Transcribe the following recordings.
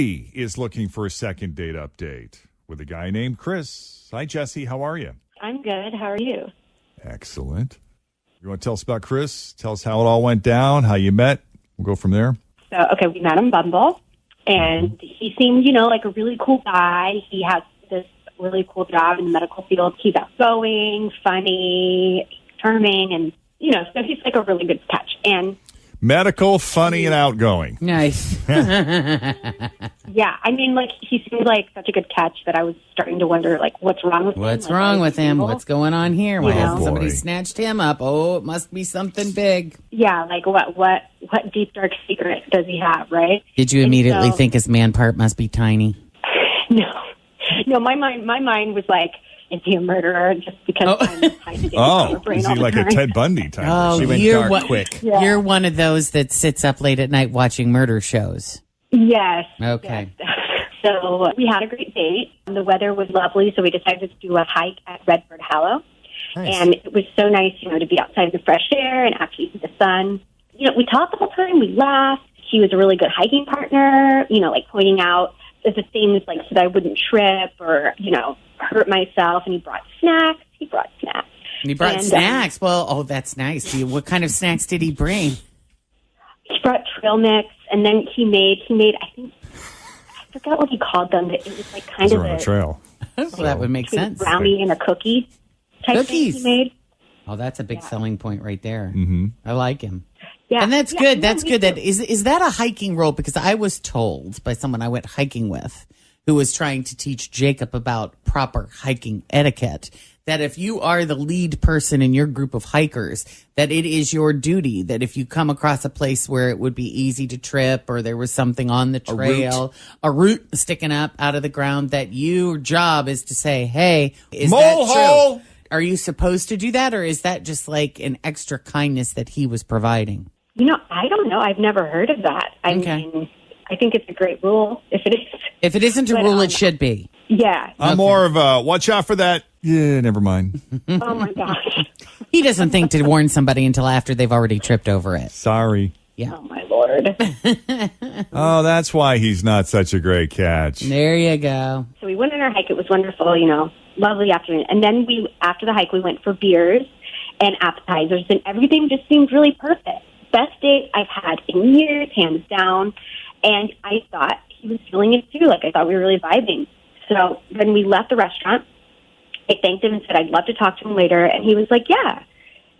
He is looking for a second date update with a guy named Chris. Hi, Jesse. How are you? I'm good. How are you? Excellent. You want to tell us about Chris? Tell us how it all went down, how you met. We'll go from there. So, okay, we met on Bumble, and he seemed, like a really cool guy. He has this really cool job in the medical field. He's outgoing, funny, charming, and, so he's like a really good catch. And medical, funny, and outgoing. Nice. yeah, he seemed like such a good catch that I was starting to wonder, what's wrong with him? What's wrong with him? What's going on here? Why hasn't somebody boy. snatched him up? Oh, it must be something big. Yeah, what deep, dark secret does he have, right? Did you immediately think his man part must be tiny? No, my mind was like, is he a murderer? Just because I'm hiding is he like a Ted Bundy type? Oh, she went dark quick. Yeah. You're one of those that sits up late at night watching murder shows. Yes. Okay. Yes. So we had a great date. The weather was lovely, so we decided to do a hike at Redford Hollow. Nice. And it was so nice, to be outside in the fresh air and actually see the sun. We talked the whole time. We laughed. He was a really good hiking partner, pointing out the things so that I wouldn't trip or, hurt myself. And he brought snacks. He brought snacks. Well, that's nice. What kind of snacks did he bring? He brought trail mix, and then he made. I think I forgot what he called them. But it was kind of on a trail. Well, that would make sense. Brownie and a cookie type thing he made. Oh, that's a big selling point right there. Mm-hmm. I like him. Yeah, and that's good. That's good. Is that a hiking role? Because I was told by someone I went hiking with who was trying to teach Jacob about proper hiking etiquette that if you are the lead person in your group of hikers, that it is your duty that if you come across a place where it would be easy to trip or there was something on the trail, a root sticking up out of the ground, that your job is to say, hey, is that true? Are you supposed to do that, or is that just like an extra kindness that he was providing? I don't know. I've never heard of that. I mean, I think it's a great rule if it is. If it isn't a rule, it should be. Yeah. I'm more of a watch out for that. Yeah, never mind. Oh, my gosh. He doesn't think to warn somebody until after they've already tripped over it. Sorry. Yeah. Oh, my Lord. Oh, that's why he's not such a great catch. There you go. So we went on our hike. It was wonderful, lovely afternoon. And then after the hike, we went for beers and appetizers, and everything just seemed really perfect. Best date I've had in years, hands down. And I thought he was feeling it too. I thought we were really vibing. So when we left the restaurant, I thanked him and said I'd love to talk to him later. And he was like, yeah.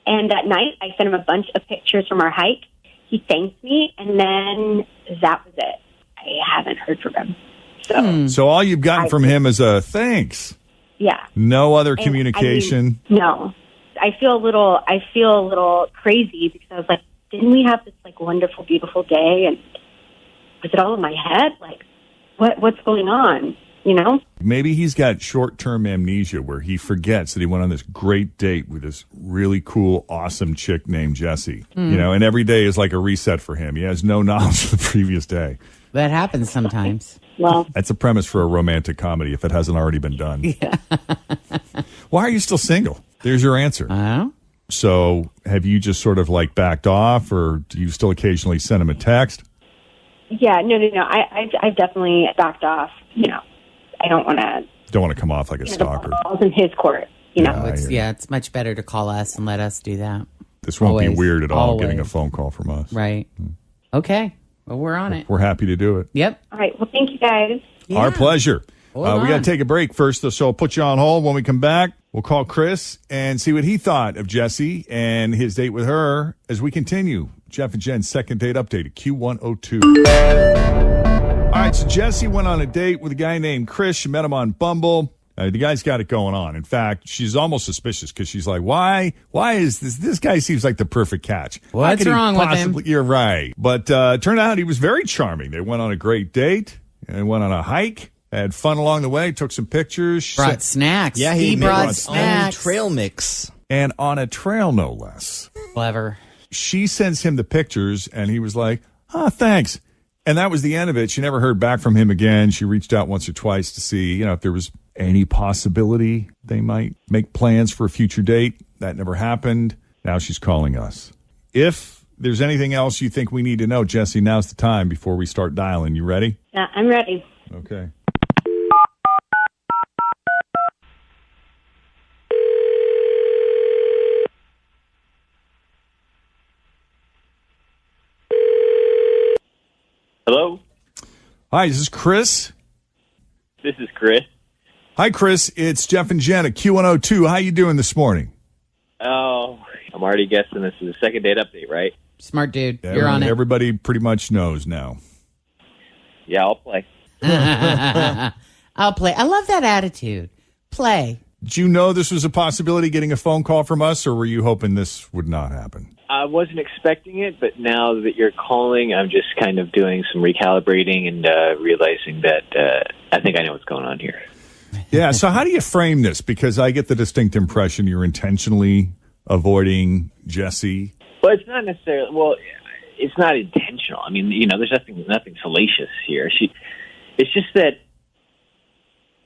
And that night, I sent him a bunch of pictures from our hike. He thanked me, and then that was it. I haven't heard from him. So all you've gotten from him is a thanks. Yeah. No other communication. No. I feel a little crazy because I was like, didn't we have this wonderful, beautiful day? And was it all in my head? What's going on? Maybe he's got short-term amnesia where he forgets that he went on this great date with this really cool, awesome chick named Jessie. And every day is like a reset for him. He has no knowledge of the previous day. That happens sometimes. Well, that's a premise for a romantic comedy if it hasn't already been done. Yeah. Why are you still single? There's your answer. So have you just sort of backed off, or do you still occasionally send him a text? Yeah, no. I've definitely backed off. I don't want to come off like a stalker. The ball's in his court. It's much better to call us and let us do that. This won't be weird at all. Getting a phone call from us, right? Okay, well, we're on it. We're happy to do it. Yep. All right. Well, thank you guys. Yeah. Our pleasure. We got to take a break first, so I'll put you on hold. When we come back, we'll call Chris and see what he thought of Jessie and his date with her as we continue. Jeff and Jen's second date update at Q102. All right, so Jessie went on a date with a guy named Chris. She met him on Bumble. The guy's got it going on. In fact, she's almost suspicious because she's like, why is this? This guy seems like the perfect catch. What's wrong with him? You're right. But turned out he was very charming. They went on a great date and went on a hike. Had fun along the way, took some pictures. Brought snacks. Yeah, he brought snacks. Trail mix. And on a trail, no less. Clever. She sends him the pictures, and he was like, thanks. And that was the end of it. She never heard back from him again. She reached out once or twice to see, if there was any possibility they might make plans for a future date. That never happened. Now she's calling us. If there's anything else you think we need to know, Jesse, now's the time before we start dialing. You ready? Yeah, I'm ready. Okay. Hello? Hi, this is Chris. This is Chris. Hi, Chris. It's Jeff and Jenn at Q102. How you doing this morning? Oh, I'm already guessing this is a second date update, right? Smart dude. You're on it. Everybody pretty much knows now. Yeah, I'll play. I'll play. I love that attitude. Play. Did you know this was a possibility, getting a phone call from us, or were you hoping this would not happen? I wasn't expecting it, but now that you're calling, I'm just kind of doing some recalibrating and realizing that I think I know what's going on here. Yeah, so how do you frame this? Because I get the distinct impression you're intentionally avoiding Jesse. Well, it's not necessarily, it's not intentional. I mean, there's nothing salacious here. It's just that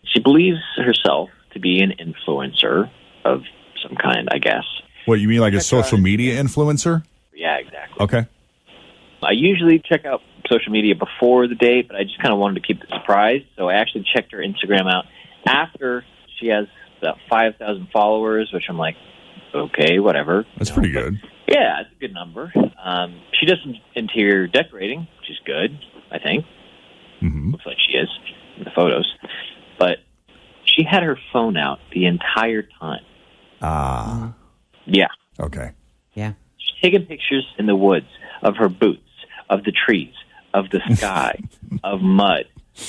she believes herself to be an influencer of some kind, I guess. What, you mean like a social media influencer? Yeah, exactly. Okay. I usually check out social media before the date, but I just kind of wanted to keep it a surprise. So I actually checked her Instagram out after she has about 5,000 followers, which I'm like, okay, whatever. That's pretty good. Yeah, it's a good number. She does some interior decorating, which is good, I think. Mm-hmm. Looks like she is in the photos. But she had her phone out the entire time. Ah. Yeah. Okay. Yeah. She's taking pictures in the woods of her boots, of the trees, of the sky, of mud,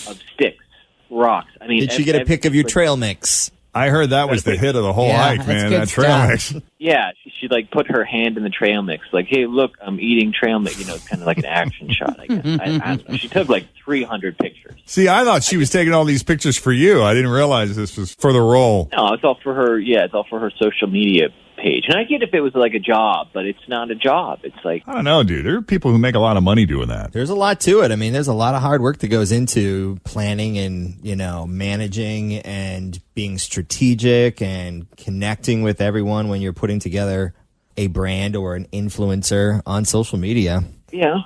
of sticks, rocks. I mean, did she get a pic of your trail mix? I heard that was the hit of the whole hike, man. That trail mix. Yeah, she like put her hand in the trail mix, like, "Hey, look, I'm eating trail mix." It's kind of like an action shot, I guess. I don't know. She took like 300 pictures. See, I thought she was taking all these pictures for you. I didn't realize this was for the role. No, it's all for her. Yeah, it's all for her social media page. And I get if it was like a job, but it's not a job. It's like, I don't know, dude. There are people who make a lot of money doing that. There's a lot to it. I mean, there's a lot of hard work that goes into planning and, managing and being strategic and connecting with everyone when you're putting together a brand or an influencer on social media. yeah.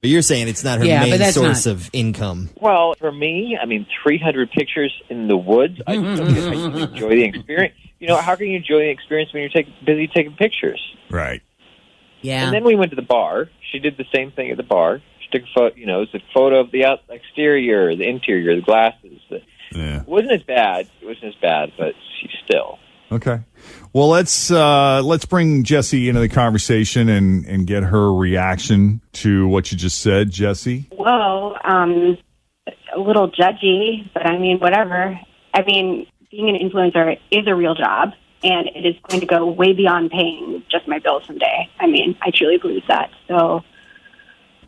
But you're saying it's not her main source of income. Well, for me, I mean, 300 pictures in the woods, I just don't get how you can enjoy the experience. How can you enjoy the experience when you're busy taking pictures? Right. Yeah. And then we went to the bar. She did the same thing at the bar. She took a photo, it was a photo of the exterior, the interior, the glasses. Yeah. It wasn't as bad. But she still. Okay. Well, let's bring Jesse into the conversation and get her reaction to what you just said, Jesse. Well, a little judgy, but I mean, whatever. I mean, being an influencer is a real job, and it is going to go way beyond paying just my bills someday. I mean, I truly believe that. So,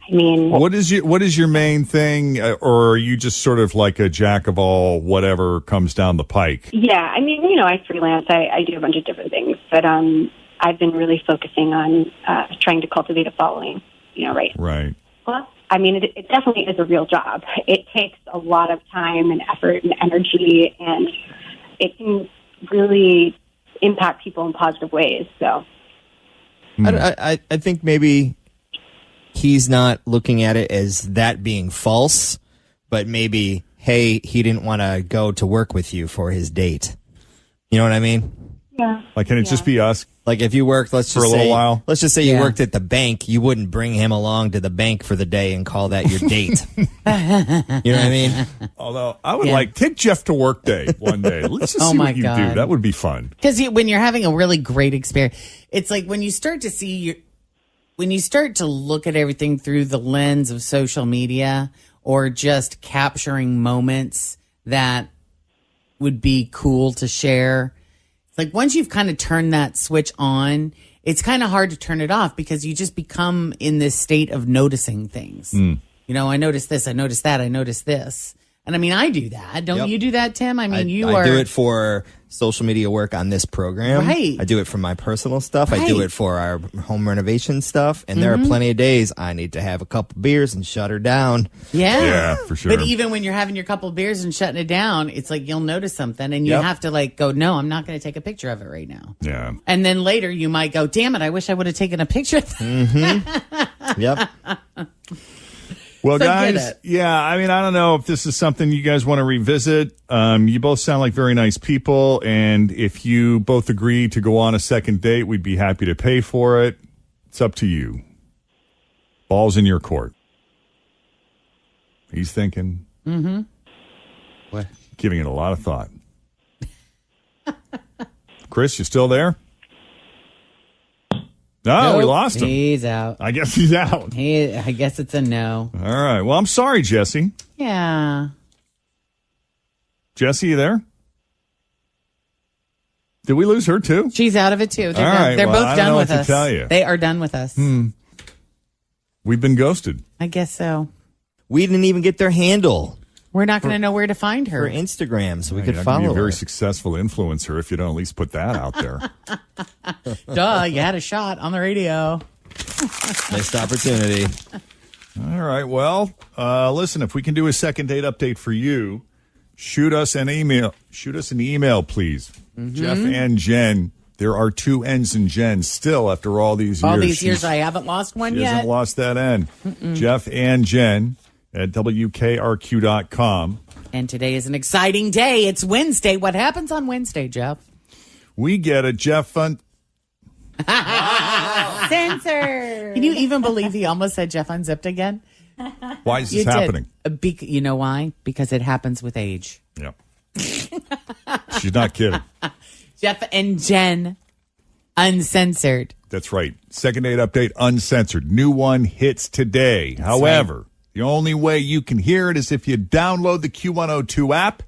I mean, what is your main thing, or are you just sort of like a jack of all, whatever comes down the pike? yeah, I mean, I freelance. I do a bunch of different things, but I've been really focusing on trying to cultivate a following. Right. Right. Well, I mean, it definitely is a real job. It takes a lot of time and effort and energy, and it can really impact people in positive ways. So, I think maybe he's not looking at it as that being false, but maybe, hey, he didn't want to go to work with you for his date. You know what I mean? yeah. Like, can it just be us? Like if you worked, let's just little while? Let's just say you worked at the bank, you wouldn't bring him along to the bank for the day and call that your date. You know what I mean? Although I would take Jeff to work day one day. Let's just see what you do. That would be fun. Because when you're having a really great experience, it's like when you start to look at everything through the lens of social media or just capturing moments that would be cool to share. It's like once you've kind of turned that switch on, it's kind of hard to turn it off because you just become in this state of noticing things. I noticed this, I noticed that, I noticed this. And I mean, I do that. Don't you do that, Tim? I mean, I do it for social media work on this program. Right. I do it for my personal stuff. Right. I do it for our home renovation stuff. And there are plenty of days I need to have a couple beers and shut her down. Yeah. Yeah, for sure. But even when you're having your couple of beers and shutting it down, it's like you'll notice something and you have to like go, no, I'm not going to take a picture of it right now. Yeah. And then later you might go, damn it, I wish I would have taken a picture of that. Yep. Well, So get guys, it. yeah, I mean, I don't know if this is something you guys want to revisit. You both sound like very nice people, and if you both agree to go on a second date, we'd be happy to pay for it. It's up to you. Ball's in your court. He's thinking. Mm-hmm. What? Giving it a lot of thought. Chris, you still there? No, we Nope, lost him. He's out. I guess he's out. I guess it's a no. All right. Well, I'm sorry, Jesse. Yeah. Jesse, you there? Did we lose her too? She's out of it too. They're, All done. right, They're well, I both don't done know with what to us. tell you. They are done with us. We've been ghosted. I guess so. We didn't even get their handle We're not going to know where to find for her. Instagram, so we You're could not gonna follow be a very her. successful influencer if you don't at least put that out there. Duh, you had a shot on the radio. Missed opportunity. All right. Well, listen, if we can do a second date update for you, shoot us an email. Shoot us an email, please. Jeff and Jen. There are 2 N's in Jen still after all these years. All these years, I haven't lost one She yet. hasn't lost that N. Jeff and Jen at WKRQ.com. And today is an exciting day. It's Wednesday. What happens on Wednesday, Jeff? We get a Jeff Fun. Censor. Can you even believe he almost said Jeff Unzipped again? Why is You this did. happening? You know why? Because it happens with age. Yeah. She's not kidding. Jeff and Jen, uncensored. That's right. Second date update, uncensored. New one hits today. However, the only way you can hear it is if you download the Q102 app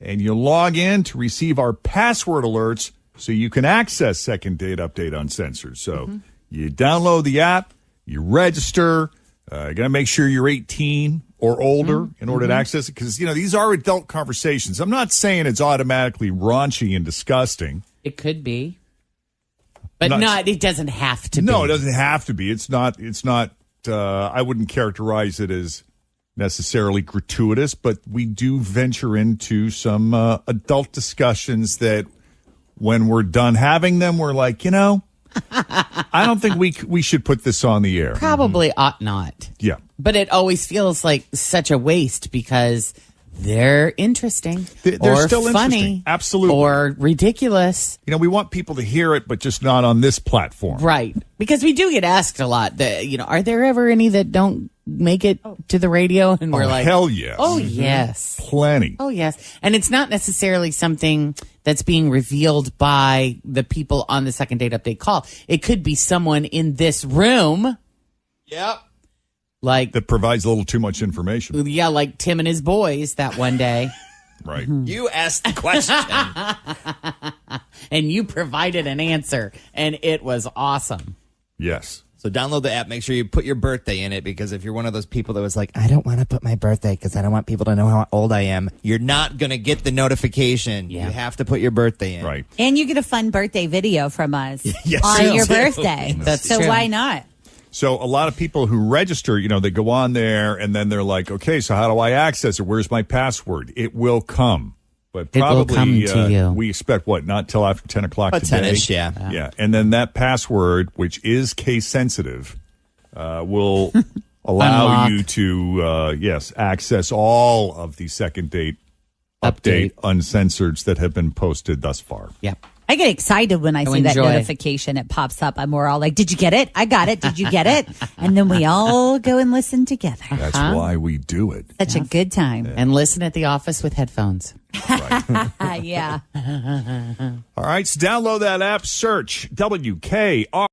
and you log in to receive our password alerts so you can access second date update uncensored. So you download the app, you register, you got to make sure you're 18 or older in order to access it because, these are adult conversations. I'm not saying it's automatically raunchy and disgusting. It could be. But Not- it doesn't have to be. No, it doesn't have to be. It's not, I wouldn't characterize it as necessarily gratuitous, but we do venture into some adult discussions that when we're done having them, we're like, I don't think we should put this on the air. Probably ought not. Yeah. But it always feels like such a waste because they're interesting. They're or still funny, interesting. Absolutely. Or ridiculous. We want people to hear it, but just not on this platform. Right. Because we do get asked a lot that, are there ever any that don't make it to the radio? And we're like, Hell yes. oh, yes. Plenty. Oh, yes. And it's not necessarily something that's being revealed by the people on the second date update call. It could be someone in this room. Yep. Like, That provides a little too much information. yeah, like Tim and his boys that one day. Right. You asked the question. And you provided an answer. And it was awesome. Yes. So download the app. Make sure you put your birthday in it because if you're one of those people that was like, I don't want to put my birthday because I don't want people to know how old I am, you're not going to get the notification. Yeah. You have to put your birthday in. Right. And you get a fun birthday video from us Yes, on you your do. birthday. That's so true. why not? So a lot of people who register, they go on there and then they're like, okay, so how do I access it? Where's my password? It will come. But It will probably come to you. we expect not till after 10 o'clock About today. 10-ish, yeah. Yeah. And then that password, which is case sensitive, will allow Unlock. you to, access all of the second date update uncensoreds that have been posted thus far. Yep. I get excited when I see that enjoy. notification. It pops up. We're all like, did you get it? I got it. Did you get it? And then we all go and listen together. That's why we do it. Such a good time. And listen at the office with headphones. Yeah. All right. So download that app, search WKR.